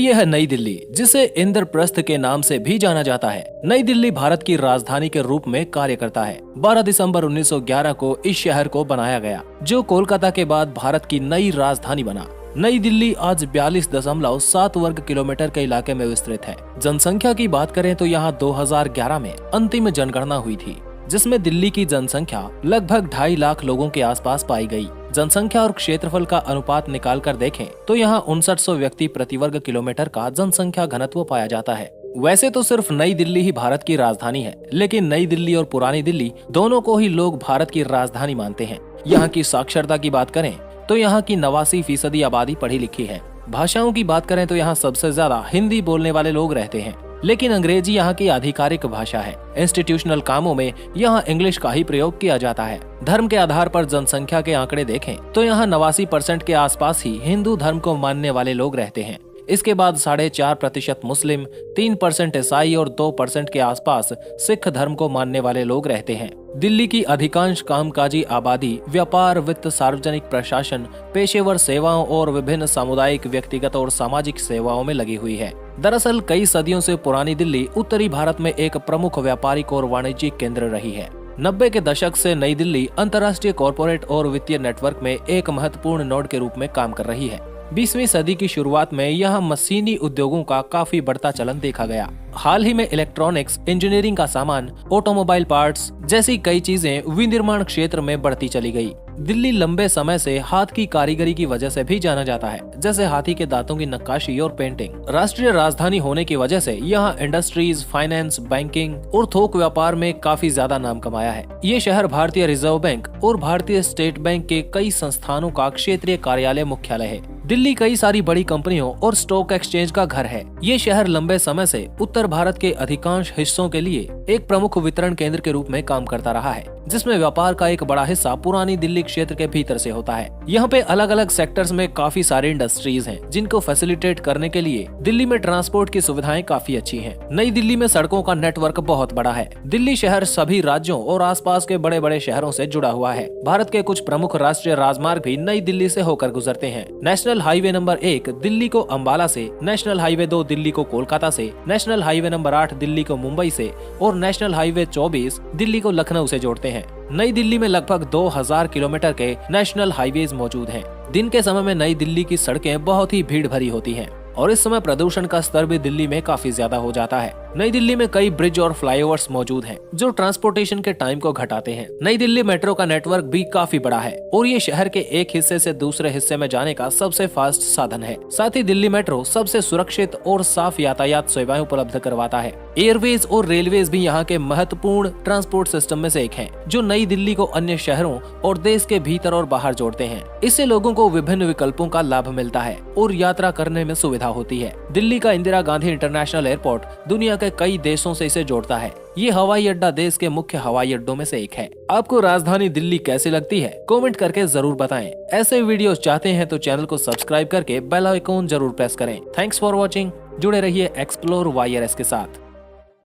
ये है नई दिल्ली, जिसे इंद्रप्रस्थ के नाम से भी जाना जाता है। नई दिल्ली भारत की राजधानी के रूप में कार्य करता है। 12 दिसंबर 1911 को इस शहर को बनाया गया, जो कोलकाता के बाद भारत की नई राजधानी बना। नई दिल्ली आज 42.7 वर्ग किलोमीटर के इलाके में विस्तृत है। जनसंख्या की बात करें तो यहाँ 2011 में अंतिम जनगणना हुई थी, जिसमें दिल्ली की जनसंख्या लगभग 2.5 लाख लोगों के आसपास पाई गई। जनसंख्या और क्षेत्रफल का अनुपात निकाल कर देखें तो यहाँ 5900 व्यक्ति प्रति वर्ग किलोमीटर का जनसंख्या घनत्व पाया जाता है। वैसे तो सिर्फ नई दिल्ली ही भारत की राजधानी है, लेकिन नई दिल्ली और पुरानी दिल्ली दोनों को ही लोग भारत की राजधानी मानते हैं। यहाँ की साक्षरता की बात करें तो यहाँ की 89% आबादी पढ़ी लिखी है। भाषाओं की बात करें तो यहाँ सबसे ज्यादा हिंदी बोलने वाले लोग रहते हैं, लेकिन अंग्रेजी यहाँ की आधिकारिक भाषा है। इंस्टीट्यूशनल कामों में यहाँ इंग्लिश का ही प्रयोग किया जाता है। धर्म के आधार पर जनसंख्या के आंकड़े देखें तो यहाँ 89% के आसपास ही हिंदू धर्म को मानने वाले लोग रहते हैं। इसके बाद 4.5% मुस्लिम, 3% ईसाई और 2% के आसपास सिख धर्म को मानने वाले लोग रहते हैं। दिल्ली की अधिकांश कामकाजी आबादी व्यापार, वित्त, सार्वजनिक प्रशासन, पेशेवर सेवाओं और विभिन्न सामुदायिक, व्यक्तिगत और सामाजिक सेवाओं में लगी हुई है। दरअसल कई सदियों से पुरानी दिल्ली उत्तरी भारत में एक प्रमुख व्यापारिक और वाणिज्यिक केंद्र रही है। 90 के दशक से नई दिल्ली अंतर्राष्ट्रीय कॉरपोरेट और वित्तीय नेटवर्क में एक महत्वपूर्ण नोड के रूप में काम कर रही है। 20वीं सदी की शुरुआत में यहाँ मशीनी उद्योगों का काफी बढ़ता चलन देखा गया। हाल ही में इलेक्ट्रॉनिक्स, इंजीनियरिंग का सामान, ऑटोमोबाइल पार्ट्स जैसी कई चीजें विनिर्माण क्षेत्र में बढ़ती चली गई। दिल्ली लंबे समय से हाथ की कारीगरी की वजह से भी जाना जाता है, जैसे हाथी के दांतों की नक्काशी और पेंटिंग। राष्ट्रीय राजधानी होने की वजह से यहाँ इंडस्ट्रीज, फाइनेंस, बैंकिंग और थोक व्यापार में काफी ज्यादा नाम कमाया है। ये शहर भारतीय रिजर्व बैंक और भारतीय स्टेट बैंक के कई संस्थानों का क्षेत्रीय कार्यालय मुख्यालय है। दिल्ली कई सारी बड़ी कंपनियों और स्टॉक एक्सचेंज का घर है। ये शहर लंबे समय से उत्तर भारत के अधिकांश हिस्सों के लिए एक प्रमुख वितरण केंद्र के रूप में काम करता रहा है, जिसमें व्यापार का एक बड़ा हिस्सा पुरानी दिल्ली क्षेत्र के भीतर से होता है। यहाँ पे अलग अलग सेक्टर्स में काफी सारी इंडस्ट्रीज हैं, जिनको फैसिलिटेट करने के लिए दिल्ली में ट्रांसपोर्ट की सुविधाएं काफी अच्छी हैं। नई दिल्ली में सड़कों का नेटवर्क बहुत बड़ा है। दिल्ली शहर सभी राज्यों और आसपास के बड़े बड़े शहरों से जुड़ा हुआ है। भारत के कुछ प्रमुख राष्ट्रीय राजमार्ग भी नई दिल्ली से होकर गुजरते हैं। नेशनल हाईवे नंबर 1 दिल्ली को अंबाला से, नेशनल हाईवे 2 दिल्ली को कोलकाता से, नेशनल हाईवे नंबर 8 दिल्ली को मुंबई से और नेशनल हाईवे 24 दिल्ली को लखनऊ से जोड़ते हैं। नई दिल्ली में लगभग 2000 किलोमीटर के नेशनल हाईवेज मौजूद हैं। दिन के समय में नई दिल्ली की सड़कें बहुत ही भीड़ भरी होती हैं और इस समय प्रदूषण का स्तर भी दिल्ली में काफी ज्यादा हो जाता है। नई दिल्ली में कई ब्रिज और फ्लाईओवर्स मौजूद हैं, जो ट्रांसपोर्टेशन के टाइम को घटाते हैं। नई दिल्ली मेट्रो का नेटवर्क भी काफी बड़ा है और ये शहर के एक हिस्से से दूसरे हिस्से में जाने का सबसे फास्ट साधन है। साथ ही दिल्ली मेट्रो सबसे सुरक्षित और साफ यातायात सेवाएं उपलब्ध करवाता है। एयरवेज और रेलवेज भी यहाँ के महत्वपूर्ण ट्रांसपोर्ट सिस्टम में से एक है, जो नई दिल्ली को अन्य शहरों और देश के भीतर और बाहर जोड़ते हैं। इससे लोगों को विभिन्न विकल्पों का लाभ मिलता है और यात्रा करने में सुविधा होती है। दिल्ली का इंदिरा गांधी इंटरनेशनल एयरपोर्ट दुनिया के कई देशों से इसे जोड़ता है। ये हवाई अड्डा देश के मुख्य हवाई अड्डों में से एक है। आपको राजधानी दिल्ली कैसी लगती है, कमेंट करके जरूर बताएं। ऐसे वीडियोस चाहते हैं तो चैनल को सब्सक्राइब करके बेल आइकॉन जरूर प्रेस करें। Thanks for watching. जुड़े रहिए एक्सप्लोर वाईआरएस के साथ।